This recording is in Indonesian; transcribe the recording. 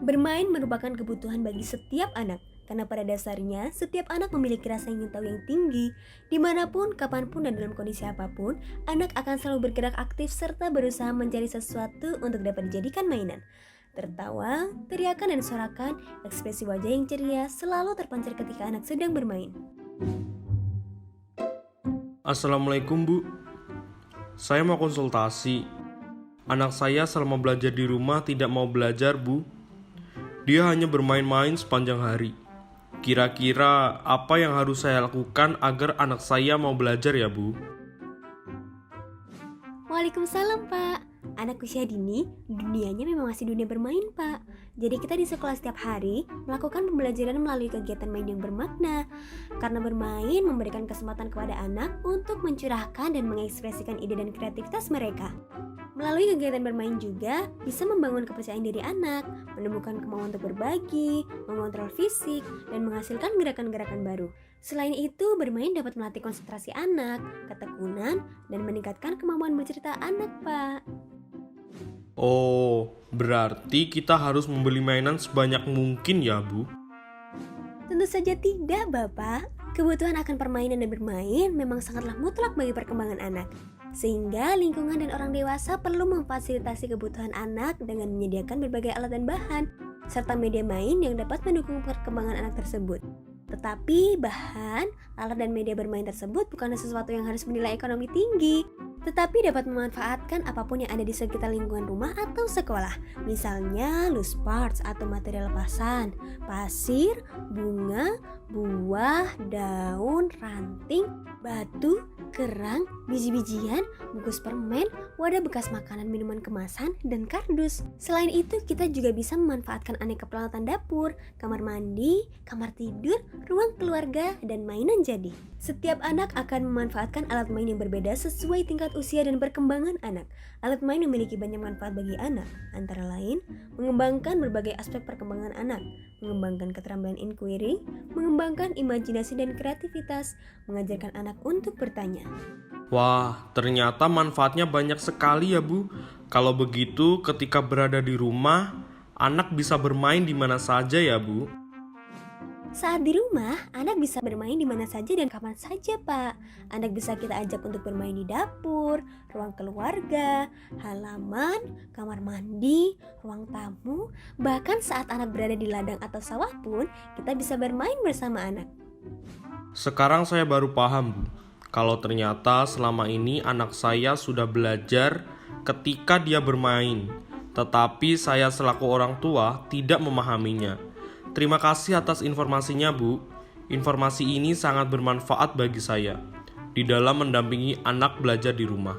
Bermain merupakan kebutuhan bagi setiap anak, karena pada dasarnya setiap anak memiliki rasa ingin tahu yang tinggi. Dimanapun, kapanpun, dan dalam kondisi apapun, anak akan selalu bergerak aktif serta berusaha mencari sesuatu untuk dapat dijadikan mainan. Tertawa, teriakan, dan sorakan, ekspresi wajah yang ceria selalu terpancar ketika anak sedang bermain. Assalamualaikum Bu, saya mau konsultasi. Anak saya selama belajar di rumah tidak mau belajar Bu. Dia hanya bermain-main sepanjang hari. Kira-kira apa yang harus saya lakukan agar anak saya mau belajar ya Bu? Waalaikumsalam Pak. Anak usia dini, dunianya memang masih dunia bermain Pak. Jadi kita di sekolah setiap hari melakukan pembelajaran melalui kegiatan main yang bermakna. Karena bermain memberikan kesempatan kepada anak untuk mencurahkan dan mengekspresikan ide dan kreativitas mereka. Melalui kegiatan bermain juga bisa membangun kepercayaan diri anak, menemukan kemauan untuk berbagi, mengontrol fisik, dan menghasilkan gerakan-gerakan baru. Selain itu, bermain dapat melatih konsentrasi anak, ketekunan, dan meningkatkan kemampuan bercerita anak, Pak. Oh, berarti kita harus membeli mainan sebanyak mungkin ya Bu? Tentu saja tidak, Bapak. Kebutuhan akan permainan dan bermain memang sangatlah mutlak bagi perkembangan anak. Sehingga lingkungan dan orang dewasa perlu memfasilitasi kebutuhan anak dengan menyediakan berbagai alat dan bahan, serta media main yang dapat mendukung perkembangan anak tersebut. Tetapi bahan, alat dan media bermain tersebut bukanlah sesuatu yang harus bernilai ekonomi tinggi, tetapi dapat memanfaatkan apapun yang ada di sekitar lingkungan rumah atau sekolah. Misalnya loose parts atau material lepasan, pasir, bunga, buah, daun, ranting, batu, kerang, biji-bijian, bungkus permen, wadah bekas makanan minuman kemasan, dan kardus. Selain itu, kita juga bisa memanfaatkan aneka peralatan dapur, kamar mandi, kamar tidur, ruang keluarga, dan mainan jadi. Setiap anak akan memanfaatkan alat main yang berbeda sesuai tingkat usia dan perkembangan anak. Alat main memiliki banyak manfaat bagi anak, antara lain mengembangkan berbagai aspek perkembangan anak, mengembangkan keterampilan inquiry, mengembangkan imajinasi dan kreativitas, mengajarkan anak untuk bertanya. Wah, ternyata manfaatnya banyak sekali ya Bu. Kalau begitu, ketika berada di rumah, anak bisa bermain di mana saja ya Bu? Saat di rumah, anak bisa bermain di mana saja dan kapan saja, Pak. Anak bisa kita ajak untuk bermain di dapur, ruang keluarga, halaman, kamar mandi, ruang tamu. Bahkan saat anak berada di ladang atau sawah pun, kita bisa bermain bersama anak. Sekarang saya baru paham Bu. Kalau ternyata selama ini anak saya sudah belajar ketika dia bermain, tetapi saya selaku orang tua tidak memahaminya. Terima kasih atas informasinya Bu. Informasi ini sangat bermanfaat bagi saya di dalam mendampingi anak belajar di rumah.